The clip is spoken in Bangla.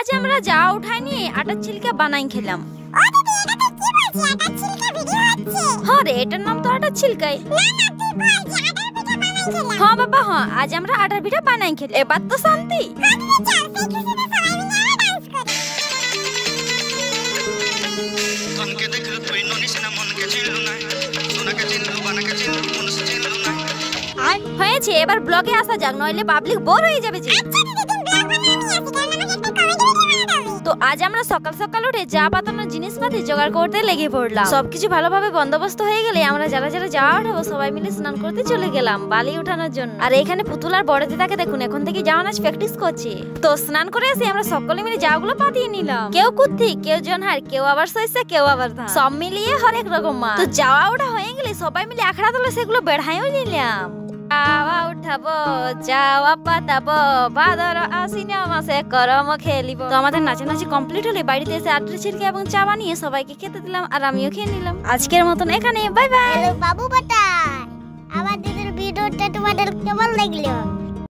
আজ আমরা যা উঠাই নিয়ে আটার ছিলকা বানাই খেলাম। হ্যাঁ রে, এটার নাম তো আটার ছিলকাই। হ্যাঁ বাবা, হ্যাঁ আজ আমরা আটার পিঠা বানাই খেলাম। এবার তো শান্তি। হয়েছে, এবার ব্লগে আসা যাক, নইলে পাবলিক বোর হয়ে যাবে যে। তো আজ আমরা সকাল সকাল উঠে চা পাতানোর জিনিসপাতি জোগাড় করতে লেগে পড়লাম। সবকিছু ভালোভাবে বন্দোবস্ত হয়ে গেলে আমরা যারা যারা যাওয়া উঠাবো সবাই মিলে স্নান করতে চলে গেলাম বালি উঠানোর জন্য। আর এখানে পুতুল আর বড় দিদাকে দেখুন এখন থেকে যাওয়া নাচ প্র্যাকটিস করছে। তো স্নান করে এসে আমরা সকলে মিলে যাওয়াগুলো পাতিয়ে নিলাম। কেউ কুত্তি, কেউ জনহার, কেউ আবার সইসা, কেউ আবার ধান, সব মিলিয়ে হরেক রকম মাছ। তো যাওয়া ওঠা হয়ে গেলে সবাই মিলে আখড়া তোলা সেগুলো বেড়াইও নিলাম। যাওয়া উঠাবো, যাওয়া পাতাবো, ভাদর আশ্বিন মাসে করম খেলিব। তো আমাদের নাচানাচি কমপ্লিট হলে বাড়িতে এসে আটার ছিলকা এবং চা বানিয়ে সবাইকে খেতে দিলাম আর আমিও খেয়ে নিলাম। আজকের মতন এখানে বাই বাই। হ্যালো বাবু বাটা, আমার দিদির ভিডিওটা তোমাদের কেমন লাগলো?